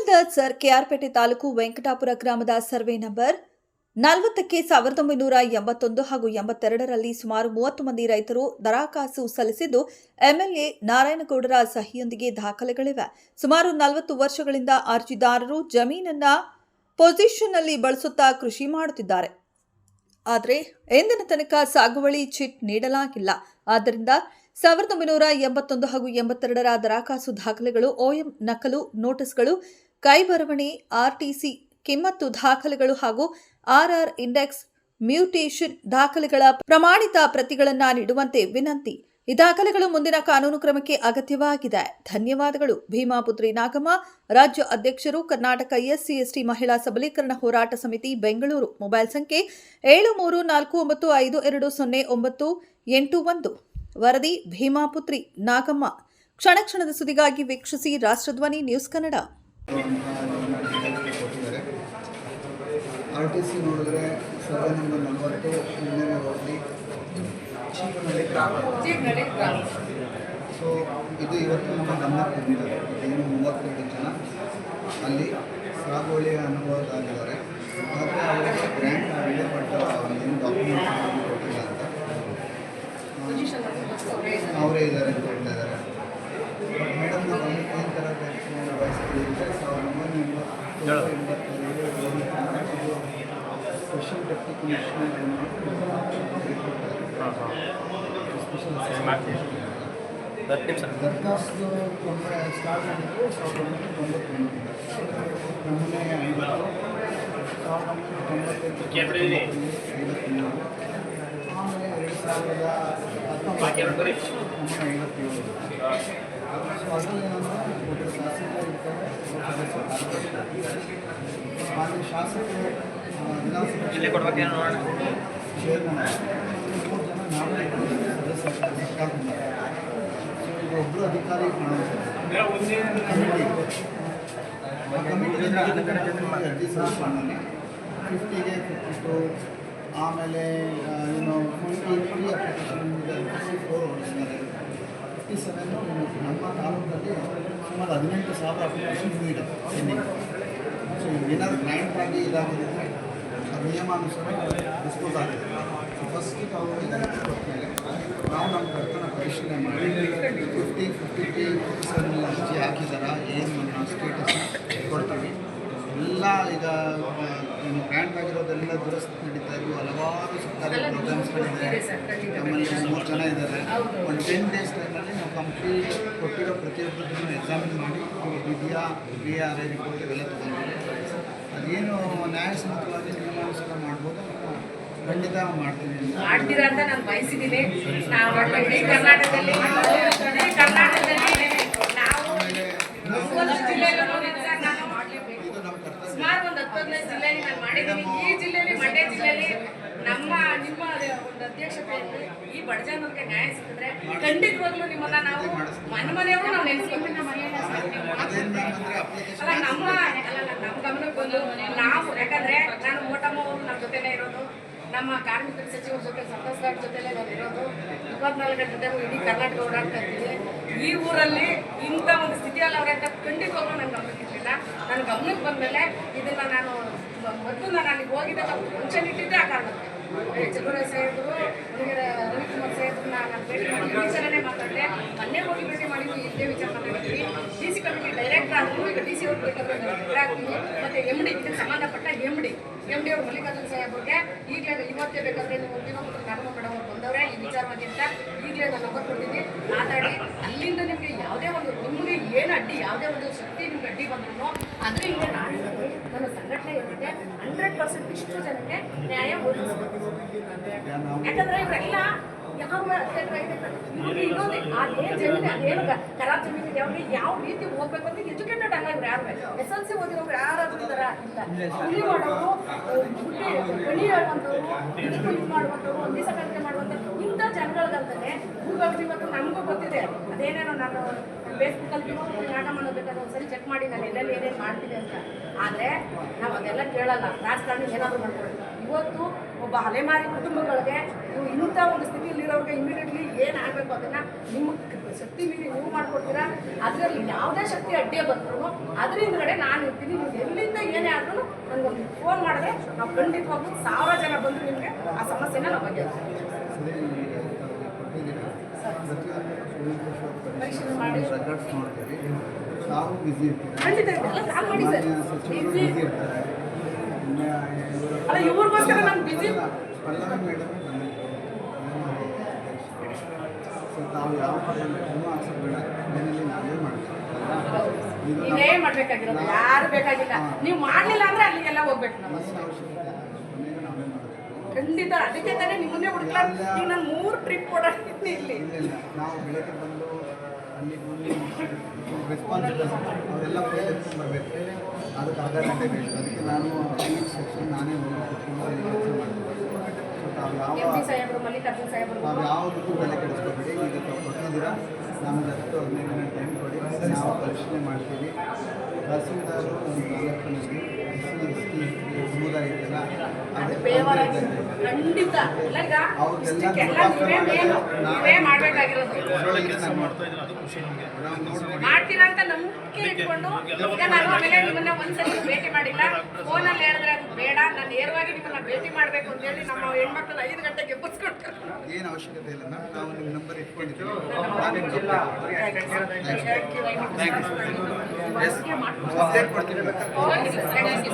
Tahsildar sir KR Pete taluk Venkatapura ಗ್ರಾಮದ survey number 40ಕ್ಕೆ 1981 ಹಾಗೂ 82ರಲ್ಲಿ ಸುಮಾರು 30 ಮಂದಿ ರೈತರು ದರಖಾಸ್ತು ಸಲ್ಲಿಸಿದ್ದು ಎಂಎಲ್ಎ ನಾರಾಯಣಗೌಡರ ಸಹಿಯೊಂದಿಗೆ ದಾಖಲೆಗಳಿವೆ. ಸುಮಾರು 40 ವರ್ಷಗಳಿಂದ ಅರ್ಜಿದಾರರು ಜಮೀನನ್ನ ಪೊಸಿಷನ್ನಲ್ಲಿ ಬಳಸುತ್ತಾ ಕೃಷಿ ಮಾಡುತ್ತಿದ್ದಾರೆ. ಆದರೆ ಎಂದಿನ ತನಕ ಸಾಗುವಳಿ ಚಿಟ್ ನೀಡಲಾಗಿಲ್ಲ. ಆದ್ದರಿಂದ 1981 ಹಾಗೂ 82ರ ದರಖಾಸ್ತು ದಾಖಲೆಗಳು, OM ನಕಲು ನೋಟಿಸ್ಗಳು, ಕೈಬರವಣೆ, RTC ಕಿಮ್ಮತ್ತು ದಾಖಲೆಗಳು ಹಾಗೂ RR ಇಂಡೆಕ್ಸ್ ಮ್ಯೂಟೇಷನ್ ದಾಖಲೆಗಳ ಪ್ರಮಾಣಿತ ಪ್ರತಿಗಳನ್ನು ನೀಡುವಂತೆ ವಿನಂತಿ. ಈ ದಾಖಲೆಗಳು ಮುಂದಿನ ಕಾನೂನು ಕ್ರಮಕ್ಕೆ ಅಗತ್ಯವಾಗಿದೆ. ಧನ್ಯವಾದಗಳು. ಭೀಮಾಪುತ್ರಿ ನಾಗಮ್ಮ, ರಾಜ್ಯ ಅಧ್ಯಕ್ಷರು, ಕರ್ನಾಟಕ SC/ST ಮಹಿಳಾ ಸಬಲೀಕರಣ ಹೋರಾಟ ಸಮಿತಿ, ಬೆಂಗಳೂರು. ಮೊಬೈಲ್ ಸಂಖ್ಯೆ 7349500981. ವರದಿ ಭೀಮಾಪುತ್ರಿ ನಾಗಮ್ಮ. ಕ್ಷಣ ಕ್ಷಣದ ಸುದ್ದಿಗಾಗಿ ವೀಕ್ಷಿಸಿ ರಾಷ್ಟ್ರಧ್ವನಿ ನ್ಯೂಸ್ ಕನ್ನಡ. RTC ನೋಡಿದ್ರೆ ಸರ್ವೆ ನಂಬರ್ 40 1ನೇ ಹೋಗಿ ಚೀಪ್ನಲ್ಲಿ ಗ್ರಾಮ. ಸೊ ಇದು ಇವತ್ತು ನಮ್ಮ ಗಮನಕ್ಕೆ ಬಂದಿದ್ದಾರೆ. ಏನು 32 ಜನ ಅಲ್ಲಿ ಸಾಗುವಳಿಯ ಅನುಭವದಾಗಿದ್ದಾರೆ. ಆದರೆ ಅವರಿಗೆ ಗ್ರ್ಯಾಂಟ್ ಆಗಿದೆ, ಬಟ್ ಏನು ಡಾಕ್ಯುಮೆಂಟ್ ಕೊಟ್ಟಿಲ್ಲ ಅಂತ ಅವರೇ ಇದ್ದಾರೆ ಅಂತ ಹೇಳ್ತಾ ಇದ್ದಾರೆ. ಬಟ್ ಮೇಡಮ್ ನಾವು ಏನು ಥರ ಬಯಸ್ತೀವಿ ಅಂದರೆ 1987 ಸ್ಪೆಷಲ್ ಡೆಪ್ಟಿ ಕಮಿಷನರ್ ದರ್ಖಾಸ್ತು ಸ್ಟಾರ್ಟ್ ಮಾಡಿದ್ದು 1991. ನಮೂನೆ 1998 ಆಮೇಲೆ 2019 ನಮೂನೆ 57. ಸೊ ಅದರಲ್ಲಿ ಏನಂದರೆ ಒಬ್ಬರು ತಹಸೀಲ್ದಾರ್ ಇರ್ತಾರೆ, ಮಾನ್ಯ ಶಾಸಕರು, ವಿಧಾನಸಭೆ ಚೇರ್ಮನ್, 3 ಜನ ನಾವೇ ಸದಸ್ಯರಾಗಿದ್ದಾರೆ. ಸೊ ಈಗ ಒಬ್ಬರು ಅಧಿಕಾರಿ ಕಮಿಟಿ ಅರ್ಜಿ ಸಲ್ಲಿಸ್ಕೊಂಡಾನೆ 50ಗೆ 52. ಆಮೇಲೆ ಏನು 53 ಅಪ್ಲಿಕೇಶನ್ 54 ಹೊರಡಿಸ್ತಾರೆ. 57 ನಮ್ಮ ತಾಲೂಕಲ್ಲಿ ಸುಮಾರು 18,000 ಅಪ್ಲಿಕೇಶನ್ ಇದೆ ಪೆಂಡಿಂಗ್. ಸೊ ಏನಾದರೂ ಕ್ಲೈಂಟ್ ಆಗಿ ಇದಾಗಿದ್ದರೆ ನಿಯಮಾನುಸಾರ ಡಿಸ್ಪೋಸ್ ಆಗಿದೆ. ಸೊ ಫಸ್ಟ್ ಅವರು ಇದನ್ನು ಕೊಟ್ಟಮೇಲೆ ನಾವು ನಮ್ಮ ಕರ್ತನ ಪರಿಶೀಲನೆ ಮಾಡಿ 50-53 ಅರ್ಜಿ ಹಾಕಿದಾರ, ಏನು ನಮ್ಮ ಸ್ಟೇಟಸ್ನ ಕೊಡ್ತೀವಿ. ಎಲ್ಲ ಈಗ ಗ್ರ್ಯಾಂಟ್ ಆಗಿರೋದೆಲ್ಲ ದುರಸ್ತಿ ನಡೀತಾ ಇದ್ವು. ಹಲವಾರು ಸರ್ಕಾರಿ ಪ್ರೋಗ್ರಾಮ್ಸ್ಗಳಿದೆ. ನಮ್ಮಲ್ಲಿ 3 ಜನ ಇದ್ದಾರೆ. ಒಂದು 10 days ಟೈಮಲ್ಲಿ ನಾವು ಕಂಪ್ಲೀಟ್ ಕೊಟ್ಟಿರೋ ಪ್ರತಿಯೊಬ್ಬರನ್ನು ಎಕ್ಸಾಮಿನ್ ಮಾಡಿ ಇದೆಯಾ BRI ರಿಪೋರ್ಟ್ ಇವೆಲ್ಲ ತೊಗೊಂಡಿದ್ದೀವಿ. ಅದೇನು ನ್ಯಾಯಸಮ್ಮತವಾಗಿ ನಿಯಮಾನುಸಾರ ಮಾಡ್ಬೋದು, ಖಂಡಿತ ಮಾಡ್ತೀವಿ ಮಾಡ್ತೀರಾ ಅಂತ ನಾನು ಬಯಸಿದ್ದೀನಿ. ನಾವು ಕರ್ನಾಟಕದಲ್ಲಿ ಸುಮಾರು ಒಂದು 10-15 ಜಿಲ್ಲೆಯಲ್ಲಿ ನಾನು ಮಾಡಿದ್ದೀನಿ. ಈ ಜಿಲ್ಲೆಯಲ್ಲಿ, ಮಂಡ್ಯ ಜಿಲ್ಲೆಯಲ್ಲಿ ನಿಮ್ಮ ಒಂದು ಅಧ್ಯಕ್ಷತೆಯಲ್ಲಿ ಈ ಬಡಜನರಿಗೆ ನ್ಯಾಯ ಸಿಕ್ಕಿದ್ರೆ ಖಂಡಿತವಾಗ್ಲೂ ನಿಮ್ಮನ್ನ ನಾವು ಮನೆಯವರು ನಾವು ನೆನೆಸ್ಕೊಳ್ತೀವಿ. ಅಲ್ಲ ನಮ್ಮ ಗಮನಕ್ಕೆ ಬಂದು ನಾವು, ಯಾಕಂದ್ರೆ ನಾನು ಮೋಟಮ್ಮ ಅವರು ನಮ್ಮ ಜೊತೆಲೇ ಇರೋದು, ನಮ್ಮ ಕಾರ್ಮಿಕ ಸಚಿವರ ಜೊತೆ, ಸಂತೋಷ್ ಜೊತೆಲೇ ನಾನು ಇರೋದು, 24 ಗಂಟೆ ಇಡೀ ಕರ್ನಾಟಕ ಓಡಾಡ್ತಾ ಇರ್ತೀವಿ. ಈ ಊರಲ್ಲಿ ಇಂಥ ಒಂದು ಸ್ಥಿತಿಯಲ್ಲಿ ಅವರಂತ ಖಂಡಿತವಾಗ್ಲೂ ನನ್ನ ಗಮನಕ್ಕೆ ಇರಲಿಲ್ಲ. ನನ್ನ ಗಮನಕ್ಕೆ ಬಂದಮೇಲೆ ಇದನ್ನು ನಾನು ಮೊದಲು ನಾನು ಅಲ್ಲಿಗೆ ಹೋಗಿದ್ದಾಗ ಫಂಕ್ಷನ್ ಇಟ್ಟಿದ್ದೆ. ಆ ಕಾರಣಕ್ಕೆ ಚಲುವರಾಯ ಸಾಹೇಬರು, ರವಿಕುಮಾರ್ ಸಾಹೇಬ್ರನ್ನ ನಾನು ಭೇಟಿ ಮಾಡಿ ಈ ವಿಚಾರನೇ ಮಾತಾಡಿದೆ. ಮೊನ್ನೆ ಹೋಗಿ ಭೇಟಿ ಮಾಡಿದ್ದು ಇದೇ ವಿಚಾರ ಮಾತಾಡ್ತೀವಿ. DC ಕಮಿಟಿ ಡೈರೆಕ್ಟರ್ ಆದರೂ ಈಗ DC ಅವ್ರು ಬೇಕಾದ್ರೆ ಆಗ್ತೀವಿ. ಮತ್ತು MD, ಇದಕ್ಕೆ ಸಂಬಂಧಪಟ್ಟ MD ಅವರು ಮಲ್ಲಿಕಾರ್ಜುನ ಸಾಹೇಬ್ರಿಗೆ ಈಗಲೇ ಇವತ್ತೇ ಬೇಕಾದರೆ ನೀವು ಭೀಮಾಪುತ್ರ ನಾಗಮ್ಮ ಮೇಡಮ್ ಅವ್ರು ಬಂದವರೇ ಈ ವಿಚಾರವಾಗಿ ಅಂತ ಈಗಲೇ ನಾನು ನಂಬರ್ ಕೊಟ್ಟಿದ್ದೀನಿ. ಮಾತಾಡಿ ಅಲ್ಲಿಂದ ನಿಮಗೆ ಯಾವುದೇ ಒಂದು ನಿಮಗೆ ಏನು ಅಡ್ಡಿ, ಯಾವುದೇ ಒಂದು ಶಕ್ತಿ ನಿಮ್ಗೆ ಅಡ್ಡಿ ಬಂದ್ರೂ ಅದರಿಂದ ನನ್ನ ಸಂಘಟನೆ ಇರುತ್ತೆ 100% ಇಷ್ಟು ಜನಕ್ಕೆ ನ್ಯಾಯ ಒದಗಿಸಬೇಕು. ಯಾಕಂದರೆ ಇವರೆಲ್ಲ ಯಾವ ಇನ್ನೊಂದು ಅದೇನು ಜಮೀನು, ಅದೇನು ಖರಾಬ್ ಜಮೀನು ಇದೆ, ಅವ್ರಿಗೆ ಯಾವ ರೀತಿ ಹೋಗ್ಬೇಕು ಅಂತ ಎಜುಕೇಟೆಡ್ ಅಲ್ಲ ಇವ್ರು ಯಾರು. SLC ಓದಿರೋರು ಯಾರಾದ್ರೂ ಇದಾರ? ಇಲ್ಲ. ಕೂಲಿ ಮಾಡೋರು, ಗಣಿ ಹೇಳುವಂಥವ್ರು, ಇದಕ್ಕೂ ಇದು ಮಾಡುವಂಥವ್ರು, ಒಂದೇ ಸಕಾಲಿಕೆ ಮಾಡುವಂಥವ್ರು, ಇಂಥ ಜನಗಳಿಗಂತಾನೆ ಭೂಗಳ್ರು ಇವತ್ತು ನಮಗೂ ಗೊತ್ತಿದೆ. ಅದೇನೇನೋ ನಾನು ಫೇಸ್ಬುಕ್ಕಲ್ಲಿ ನಾಟಕ ಬೇಕಾದ್ರೆ ಒಂದ್ಸರಿ ಚೆಕ್ ಮಾಡಿ ನಾನು ಎಲ್ಲೆಲ್ಲಿ ಏನೇನು ಮಾಡ್ತೀನಿ ಅಂತ. ಆದರೆ ನಾವು ಅದೆಲ್ಲ ಕೇಳಲ್ಲ. ರಾಜಕಾರಣ ಏನಾದರೂ ಮಾಡ್ಕೊಳ್ಳಿ. ಇವತ್ತು ಒಬ್ಬ ಅಲೆಮಾರಿ ಕುಟುಂಬಗಳಿಗೆ ಇಂಥ ಒಂದು ಸ್ಥಿತಿಯಲ್ಲಿರೋರಿಗೆ ಇಮಿಡಿಯೇಟ್ಲಿ ಏನು ಆಗಬೇಕು ಅದನ್ನು ನಿಮ್ಮ ಶಕ್ತಿ ಮೀರಿ ನೀವು ಮಾಡ್ಕೊಡ್ತೀರಾ. ಅದರಲ್ಲಿ ಯಾವುದೇ ಶಕ್ತಿ ಅಡ್ಡಿ ಬಂದರೂ ಅದರಿಂದಗಡೆ ನಾನು ಇರ್ತೀನಿ. ನೀವು ಎಲ್ಲಿಂದ ಏನೇ ಆದ್ರೂ ನನಗೊಂದು ಫೋನ್ ಮಾಡಿದ್ರೆ ನಾವು ಖಂಡಿತವಾಗ್ಲೂ 1000 ಜನ ಬಂದು ನಿಮಗೆ ಆ ಸಮಸ್ಯೆನ ನಾವು ಬಗೆಹರಿಸ್ತೀವಿ. ಪರಿಶೀಲನೆ ಮಾಡಿ ರೆಕಾರ್ಡ್ಸ್ ನೋಡ್ತೀವಿ. ನಾವು ಬ್ಯುಸಿ ಇರ್ತೀವಿ. ಖಂಡಿತ ಎಲ್ಲ ಕಾಲ್ ಮಾಡಿ ಸರ್. ಸಚಿವರು ಬಿಸಿ ಬ್ಯುಸಿ ಇರ್ತಾರೆ. ಅಲ್ಲ ಇವ್ರಿಗೋಸ್ಕರ ನಾನು ಬಿಸಿ ಪಲ್ಲವಿ ಮೇಡಮ್ ಬಂದಿದ್ರು. ಸೊ ತಾವು ಯಾವ ಇನ್ನೂ ಆಕ್ಸೆಪ್ಟ್ ಬೇಡ ಮನೆಯಲ್ಲಿ ನಾವೇ ಮಾಡ್ತೀವಿ. ನೀವೇ ಮಾಡ್ಬೇಕಾಗಿರೋದು, ಯಾರು ಬೇಕಾಗಿಲ್ಲ. ನೀವು ಮಾಡಲಿಲ್ಲ ಅಂದ್ರೆ ಅಲ್ಲಿಗೆಲ್ಲ ಹೋಗ್ಬೇಕು ನಾವು. ಏನು ಅವಶ್ಯಕತೆ ಮನೆಗೆ ನಾವೇ ಮಾಡಬೇಕು. ಖಂಡಿತ ಅದಕ್ಕೆ ತಾನೇ ನಿಮ್ಮನ್ನೇ ಹುಡುಕ್ಲಾ. ಈಗ ನಾನು 3 ಟ್ರಿಪ್ ಓಡಾಡ್ತೀನಿ ಇಲ್ಲಿ. ಇಲ್ಲ ನಾವು ಬೆಳಗ್ಗೆ ಬಂದು ಅಲ್ಲಿ ರೆಸ್ಪಾನ್ಸಿಬಲ್ ಅವರೆಲ್ಲ ಪೇರೆಂಟ್ಸ್ ಬರಬೇಕು. ಅದಕ್ಕೆ ಅರ್ಧ ಗಂಟೆ ಬೇಕು. ಅದಕ್ಕೆ ನಾನು ಈ ಸೆಕ್ಷನ್ ನಾನೇ ಹೋಗಿ ಕೆಲಸ ಮಾಡ್ತೀನಿ. ಸೊ ತಾವು MP ಸಾಹೇಬರು, ಮಲ್ಲಿಕಾರ್ಜುನ್ ಸಾಹೇಬರು ನಾವು ಯಾವುದಕ್ಕೂ ಬೆಲೆ ಕೆಡಿಸ್ಕೋಬೇಡಿ. ಈಗ ತಾವು ಕೊಟ್ಟಿದ್ದೀರಾ, ನಮ್ಗೆ ಅಷ್ಟು 15 ಮಿನಿಟ್ ಟೈಮ್ ಕೊಡಿ. ನಾವು ಪರಿಶೀಲನೆ ಮಾಡ್ತೀವಿ. ತಹಸೀಲ್ದಾರರು ಒಂದು ತಾಲೂಕಿನಲ್ಲಿ ಸಮುದಾಯ ಇದೆಯಲ್ಲ ಅದು ಬೇವರ ಖಂಡಿತ ಇಲ್ಲ. ಈಗ ಇಷ್ಟಕ್ಕೆಲ್ಲ ನೀವೇ ಮಾಡಬೇಕಾಗಿರೋದು. ಮಾಡ್ತೀರಾ ಅಂತ ನಂಬಿಕೆ ಇಟ್ಕೊಂಡು ಈಗ ನಾನು ಆಮೇಲೆ ನಿಮ್ಮನ್ನ ಒಂದ್ಸಲ ಭೇಟಿ ಮಾಡಿಲ್ಲ, ಫೋನಲ್ಲಿ ಹೇಳಿದ್ರೆ ಅದು ಬೇಡ, ನಾನು ನೇರವಾಗಿ ನಿಮ್ಮನ್ನ ಭೇಟಿ ಮಾಡಬೇಕು ಅಂತ ಹೇಳಿ ನಮ್ಮ ಹೆಣ್ಮಕ್ಳನ್ನ 5 ಗಂಟೆಗೆ ಎಬ್ಬಿಸ್ಕೊಡ್ತಾರೆ. ಏನು ಅವಶ್ಯಕತೆ ಇಲ್ಲ ಮ್ಯಾಮ್. ನಾವು ನಿಮ್ಮ ನಂಬರ್ ಇಟ್ಕೊಂಡಿದ್ದೀವಿ. Thank you. ಎಸ್ ಅಪ್ಡೇಟ್ ಕೊಡ್ತೀವಿ. Thank you.